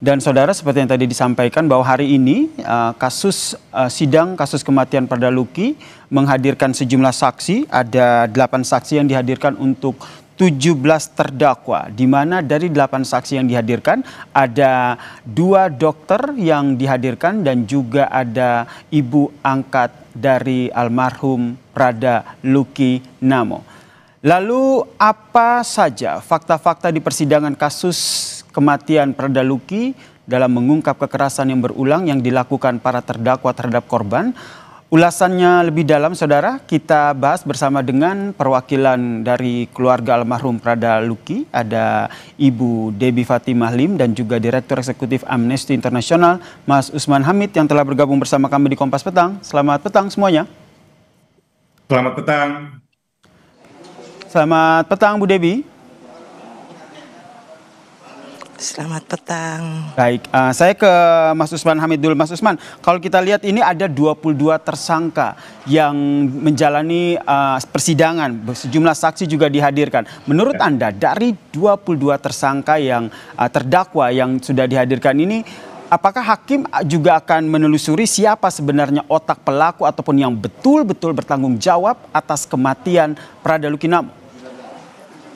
Dan saudara, seperti yang tadi disampaikan bahwa hari ini sidang kasus kematian Prada Luki menghadirkan sejumlah saksi. Ada 8 saksi yang dihadirkan untuk 17 terdakwa, di mana dari 8 saksi yang dihadirkan ada 2 dokter yang dihadirkan dan juga ada ibu angkat dari almarhum Prada Luki Namo. Lalu apa saja fakta-fakta di persidangan kasus kematian Prada Luki dalam mengungkap kekerasan yang berulang yang dilakukan para terdakwa terhadap korban? Ulasannya lebih dalam, saudara, kita bahas bersama dengan perwakilan dari keluarga almarhum Prada Luki. Ada Ibu Debbie Fatimah Lim dan juga Direktur Eksekutif Amnesty International, Mas Usman Hamid, yang telah bergabung bersama kami di Kompas Petang. Selamat petang semuanya. Selamat petang. Selamat petang, Bu Debbie. Selamat petang. Baik, saya ke Mas Usman Hamid dulu. Mas Usman, kalau kita lihat ini ada 22 tersangka yang menjalani persidangan, sejumlah saksi juga dihadirkan. Menurut Anda, dari 22 tersangka yang terdakwa yang sudah dihadirkan ini, apakah hakim juga akan menelusuri siapa sebenarnya otak pelaku ataupun yang betul-betul bertanggung jawab atas kematian Prada Luki Namo?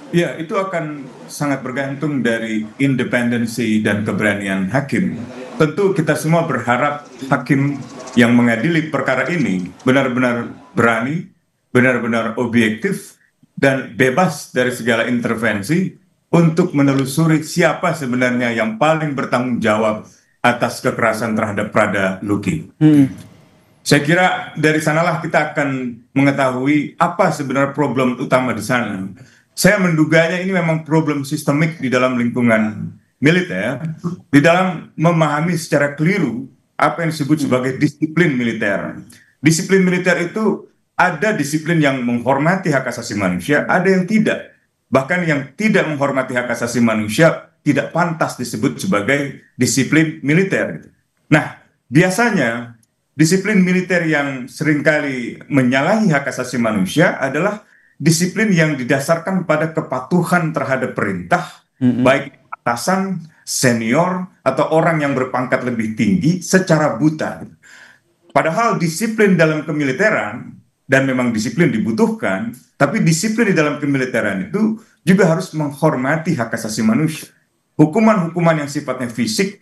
Ya, itu akan sangat bergantung dari independensi dan keberanian hakim. Tentu kita semua berharap hakim yang mengadili perkara ini benar-benar berani, benar-benar objektif, dan bebas dari segala intervensi untuk menelusuri siapa sebenarnya yang paling bertanggung jawab atas kekerasan terhadap Prada Luki. Saya kira dari sanalah kita akan mengetahui apa sebenarnya problem utama di sana. Saya menduganya ini memang problem sistemik di dalam lingkungan militer, di dalam memahami secara keliru apa yang disebut sebagai disiplin militer. Disiplin militer itu ada disiplin yang menghormati hak asasi manusia, ada yang tidak. Bahkan yang tidak menghormati hak asasi manusia tidak pantas disebut sebagai disiplin militer. Nah, biasanya disiplin militer yang seringkali menyalahi hak asasi manusia adalah disiplin yang didasarkan pada kepatuhan terhadap perintah, baik atasan, senior, atau orang yang berpangkat lebih tinggi secara buta. Padahal disiplin dalam kemiliteran, dan memang disiplin dibutuhkan, tapi disiplin di dalam kemiliteran itu juga harus menghormati hak asasi manusia. Hukuman-hukuman yang sifatnya fisik,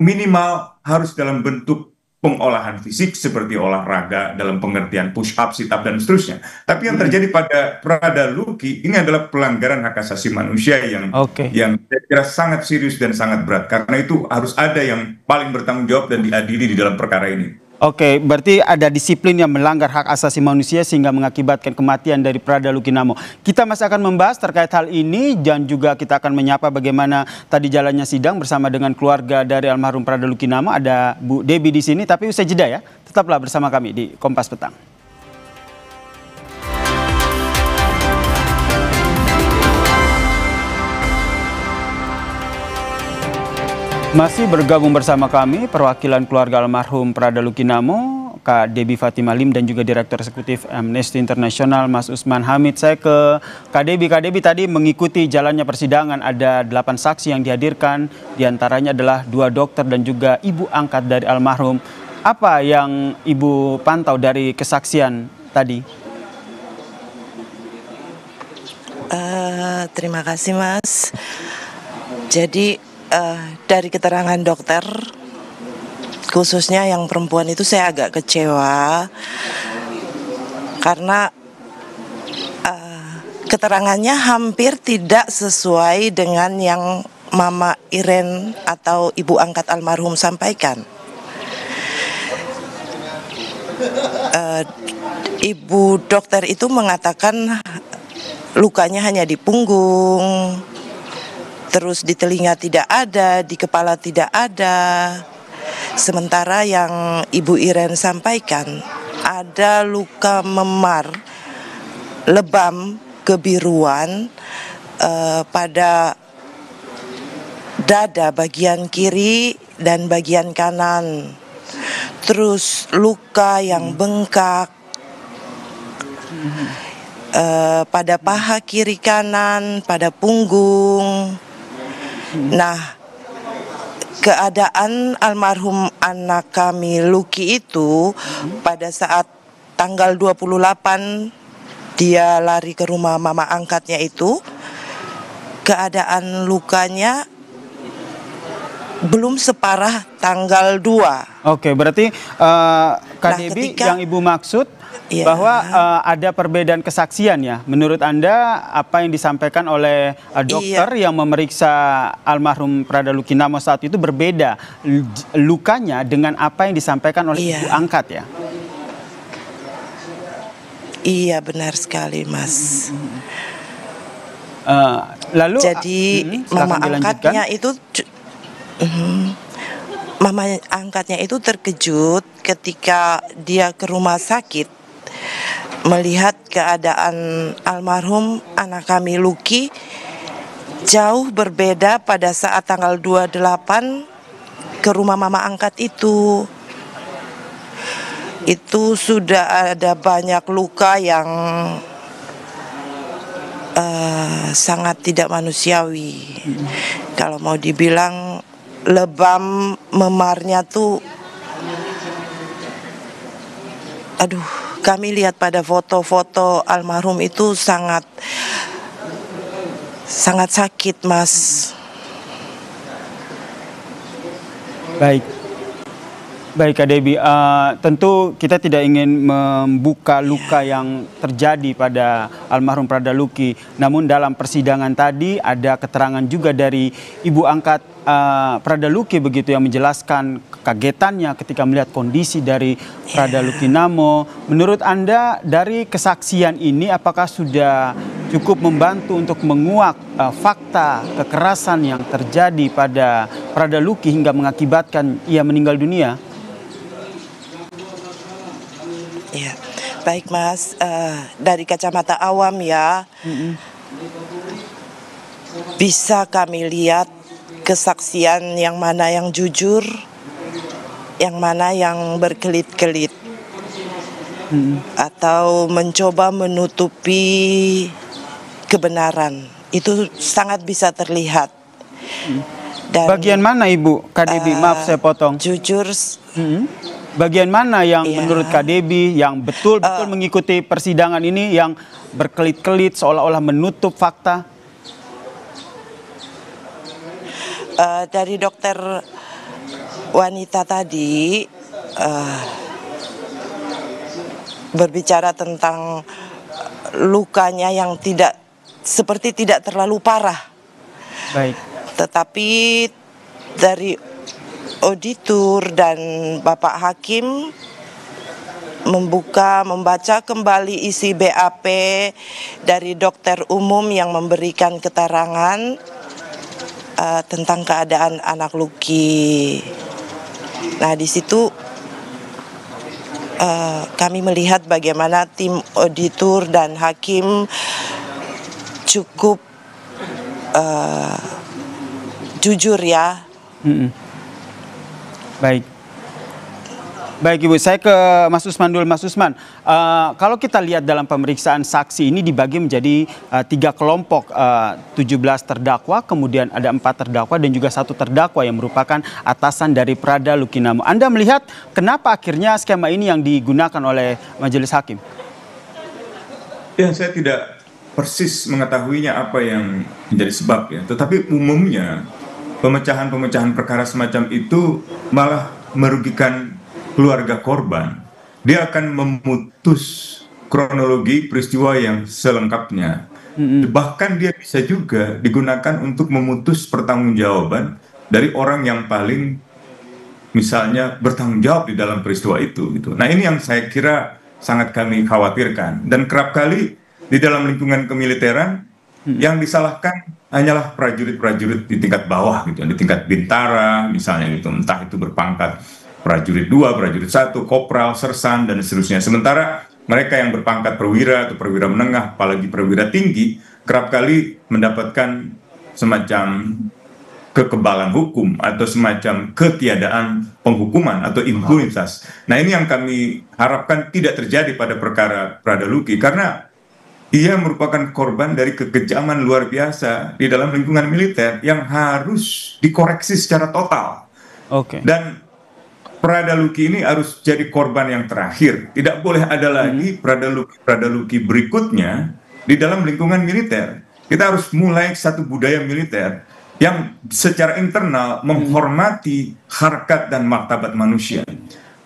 minimal harus dalam bentuk pengolahan fisik seperti olahraga dalam pengertian push up, sit up, dan seterusnya. Tapi yang terjadi pada Prada Luki ini adalah pelanggaran hak asasi manusia yang saya kira sangat serius dan sangat berat. Karena itu harus ada yang paling bertanggung jawab dan diadili di dalam perkara ini. Oke, berarti ada disiplin yang melanggar hak asasi manusia sehingga mengakibatkan kematian dari Prada Luki Namo. Kita masih akan membahas terkait hal ini dan juga kita akan menyapa bagaimana tadi jalannya sidang bersama dengan keluarga dari almarhum Prada Luki Namo. Ada Bu Debbie di sini, tapi usai jeda ya. Tetaplah bersama kami di Kompas Petang. Masih bergabung bersama kami perwakilan keluarga almarhum Prada Luki Namo, Kak Debbie Fatimah Lim dan juga Direktur Eksekutif Amnesty International, Mas Usman Hamid. Saya ke Kak Debbie. Kak Debbie, tadi mengikuti jalannya persidangan ada 8 saksi yang dihadirkan, diantaranya adalah 2 dokter dan juga ibu angkat dari almarhum. Apa yang Ibu pantau dari kesaksian tadi? Terima kasih, Mas. Jadi dari keterangan dokter, khususnya yang perempuan itu saya agak kecewa karena keterangannya hampir tidak sesuai dengan yang Mama Iren atau ibu angkat almarhum sampaikan. Ibu dokter itu mengatakan lukanya hanya di punggung, terus di telinga tidak ada, di kepala tidak ada. Sementara yang Ibu Iren sampaikan ada luka memar, lebam kebiruan pada dada bagian kiri dan bagian kanan. Terus luka yang bengkak pada paha kiri kanan, pada punggung. Nah, keadaan almarhum anak kami Lucky itu pada saat tanggal 28 dia lari ke rumah mama angkatnya itu, keadaan lukanya belum separah tanggal 2. Oke, berarti Kak Debbie yang Ibu maksud bahwa ada perbedaan kesaksian ya. Menurut Anda apa yang disampaikan oleh dokter yang memeriksa almarhum Prada Lucky Namo saat itu berbeda lukanya dengan apa yang disampaikan oleh ibu angkat ya? Iya, benar sekali, Mas. Lalu jadi mama angkatnya itu mama angkatnya itu terkejut ketika dia ke rumah sakit melihat keadaan almarhum anak kami Lucky jauh berbeda pada saat tanggal 28 ke rumah mama angkat itu. Itu sudah ada banyak luka yang sangat tidak manusiawi. Kalau mau dibilang lebam memarnya tuh, aduh, kami lihat pada foto-foto almarhum itu sangat sakit, Mas. Baik Kak Debbie, tentu kita tidak ingin membuka luka yang terjadi pada almarhum Prada Lucky. Namun dalam persidangan tadi ada keterangan juga dari ibu angkat Prada Lucky begitu yang menjelaskan kekagetannya ketika melihat kondisi dari Prada Lucky Namo. Menurut Anda dari kesaksian ini apakah sudah cukup membantu untuk menguak fakta kekerasan yang terjadi pada Prada Lucky hingga mengakibatkan ia meninggal dunia? Ya, baik Mas, dari kacamata awam ya, bisa kami lihat kesaksian yang mana yang jujur, yang mana yang berkelit-kelit, atau mencoba menutupi kebenaran. Itu sangat bisa terlihat. Dan, bagian mana Ibu, Kak Debbie? Maaf saya potong. Jujur. Bagian mana yang menurut Kak Debbie yang betul-betul mengikuti persidangan ini yang berkelit-kelit seolah-olah menutup fakta? Dari dokter wanita tadi berbicara tentang lukanya yang tidak terlalu parah. Baik. Tetapi dari auditor dan Bapak Hakim membaca kembali isi BAP dari dokter umum yang memberikan keterangan tentang keadaan anak Lucky. Nah, di situ kami melihat bagaimana tim auditor dan hakim cukup jujur ya. Baik Ibu, saya ke Mas Usman dulu. Mas Usman, kalau kita lihat dalam pemeriksaan saksi ini dibagi menjadi 3 kelompok, 17 terdakwa, kemudian ada 4 terdakwa dan juga 1 terdakwa yang merupakan atasan dari Prada Lucky Namo. Anda melihat kenapa akhirnya skema ini yang digunakan oleh majelis hakim? Ya, saya tidak persis mengetahuinya apa yang menjadi sebab ya, tetapi umumnya pemecahan-pemecahan perkara semacam itu malah merugikan keluarga korban. Dia akan memutus kronologi peristiwa yang selengkapnya. Bahkan dia bisa juga digunakan untuk memutus pertanggungjawaban dari orang yang paling misalnya bertanggung jawab di dalam peristiwa itu gitu. Nah, ini yang saya kira sangat kami khawatirkan, dan kerap kali di dalam lingkungan kemiliteran yang disalahkan hanyalah prajurit-prajurit di tingkat bawah gitu, di tingkat bintara misalnya gitu, entah itu berpangkat prajurit 2, prajurit 1, kopral, sersan dan seterusnya. Sementara mereka yang berpangkat perwira atau perwira menengah, apalagi perwira tinggi, kerap kali mendapatkan semacam kekebalan hukum atau semacam ketiadaan penghukuman atau impunitas. Nah, ini yang kami harapkan tidak terjadi pada perkara Prada Lucky, karena ia merupakan korban dari kekejaman luar biasa di dalam lingkungan militer yang harus dikoreksi secara total. Oke. Dan Prada Luki ini harus jadi korban yang terakhir. Tidak boleh ada lagi Prada Luki berikutnya di dalam lingkungan militer. Kita harus mulai satu budaya militer yang secara internal menghormati harkat dan martabat manusia.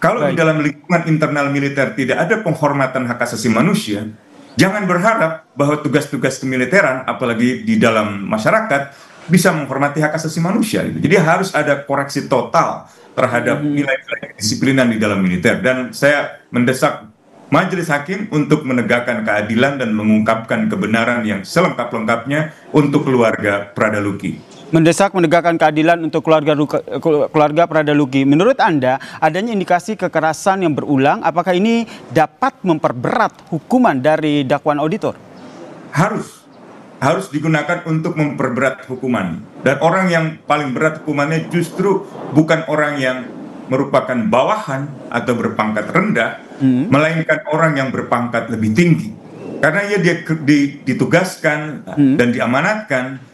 Kalau di dalam lingkungan internal militer tidak ada penghormatan hak asasi manusia, jangan berharap bahwa tugas-tugas kemiliteran, apalagi di dalam masyarakat, bisa menghormati hak asasi manusia. Jadi harus ada koreksi total terhadap nilai-nilai kedisiplinan di dalam militer. Dan saya mendesak Majelis Hakim untuk menegakkan keadilan dan mengungkapkan kebenaran yang selengkap-lengkapnya untuk keluarga Prada Luki. Mendesak menegakkan keadilan untuk keluarga Prada Luki. Menurut Anda, adanya indikasi kekerasan yang berulang, apakah ini dapat memperberat hukuman dari dakwaan auditor? Harus digunakan untuk memperberat hukuman. Dan orang yang paling berat hukumannya justru bukan orang yang merupakan bawahan atau berpangkat rendah, melainkan orang yang berpangkat lebih tinggi. Karena dia ditugaskan dan diamanatkan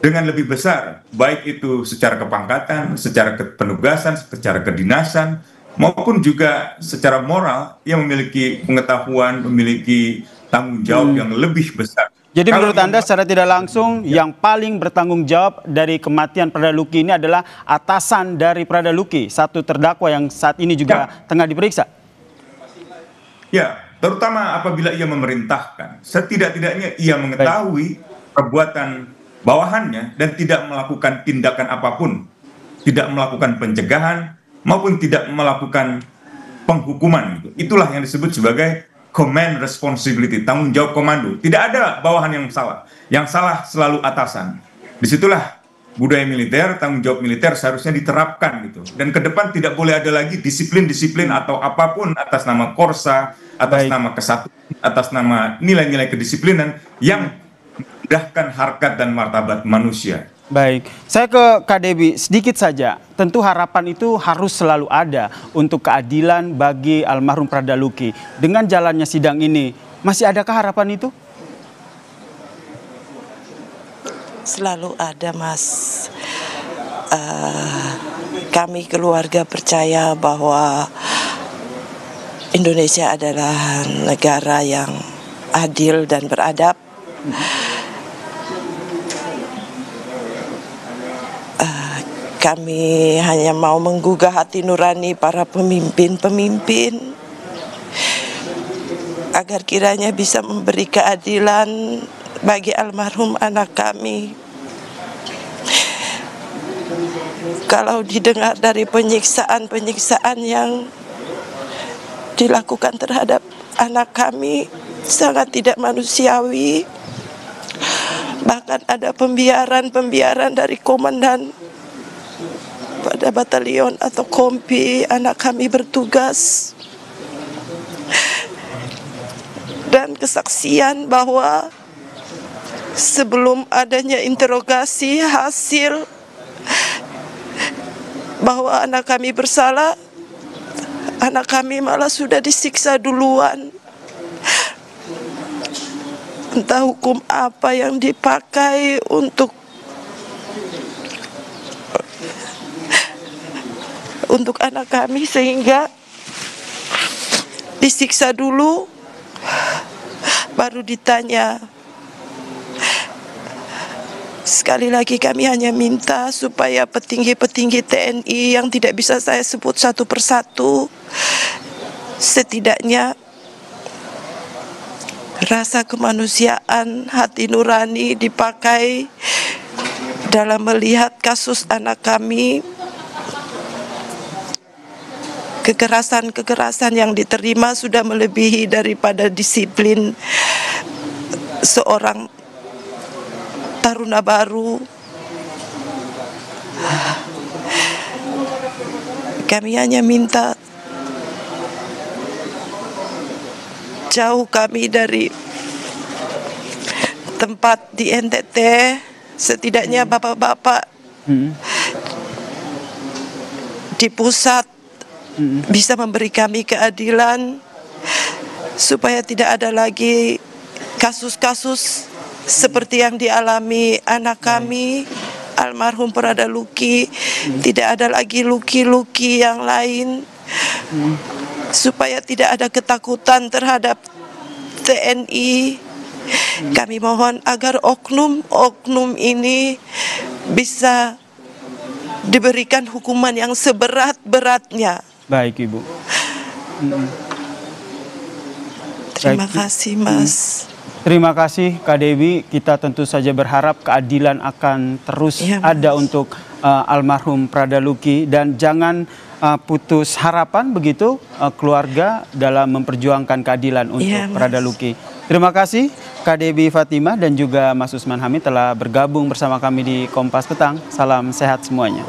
dengan lebih besar, baik itu secara kepangkatan, secara penugasan, secara kedinasan, maupun juga secara moral, yang memiliki pengetahuan, memiliki tanggung jawab yang lebih besar. Jadi menurut Anda secara tidak langsung yang paling bertanggung jawab dari kematian Prada Luki ini adalah atasan dari Prada Luki, satu terdakwa yang saat ini juga tengah diperiksa? Ya, terutama apabila ia memerintahkan. Setidak-tidaknya ia mengetahui perbuatan bawahannya dan tidak melakukan tindakan apapun, tidak melakukan pencegahan maupun tidak melakukan penghukuman. Itulah yang disebut sebagai command responsibility, tanggung jawab komando. Tidak ada bawahan yang salah. Yang salah selalu atasan. Disitulah budaya militer, tanggung jawab militer seharusnya diterapkan gitu. Dan ke depan tidak boleh ada lagi disiplin-disiplin atau apapun atas nama korsa, atas nama kesatuan, atas nama nilai-nilai kedisiplinan yang merendahkan harkat dan martabat manusia. Baik, saya ke Kak Debbie sedikit saja. Tentu harapan itu harus selalu ada untuk keadilan bagi almarhum Prada Luki. Dengan jalannya sidang ini, masih adakah harapan itu? Selalu ada, Mas. Kami keluarga percaya bahwa Indonesia adalah negara yang adil dan beradab. Kami hanya mau menggugah hati nurani para pemimpin-pemimpin agar kiranya bisa memberi keadilan bagi almarhum anak kami. Kalau didengar dari penyiksaan-penyiksaan yang dilakukan terhadap anak kami sangat tidak manusiawi. Bahkan ada pembiaran dari komandan pada batalion atau kompi anak kami bertugas, dan kesaksian bahwa sebelum adanya interogasi hasil bahwa anak kami bersalah, anak kami malah sudah disiksa duluan. Entah hukum apa yang dipakai untuk anak kami sehingga disiksa dulu baru ditanya. Sekali lagi kami hanya minta supaya petinggi-petinggi TNI yang tidak bisa saya sebut satu persatu, setidaknya rasa kemanusiaan, hati nurani dipakai dalam melihat kasus anak kami. Kekerasan-kekerasan yang diterima sudah melebihi daripada disiplin seorang taruna baru. Kami hanya minta jauh kami dari tempat di NTT, setidaknya bapak-bapak di pusat bisa memberi kami keadilan supaya tidak ada lagi kasus-kasus seperti yang dialami anak kami. almarhum Prada Luki, tidak ada lagi Luki-Luki yang lain, supaya tidak ada ketakutan terhadap TNI. Kami mohon agar oknum-oknum ini bisa diberikan hukuman yang seberat-beratnya. Baik, Ibu. Terima kasih, Mas. Terima kasih, Kak Dewi. Kita tentu saja berharap keadilan akan terus ada untuk almarhum Prada Luki, dan jangan putus harapan begitu keluarga dalam memperjuangkan keadilan untuk Prada Luki. Terima kasih Kak Dewi Fatimah dan juga Mas Usman Hamid telah bergabung bersama kami di Kompas Petang. Salam sehat semuanya.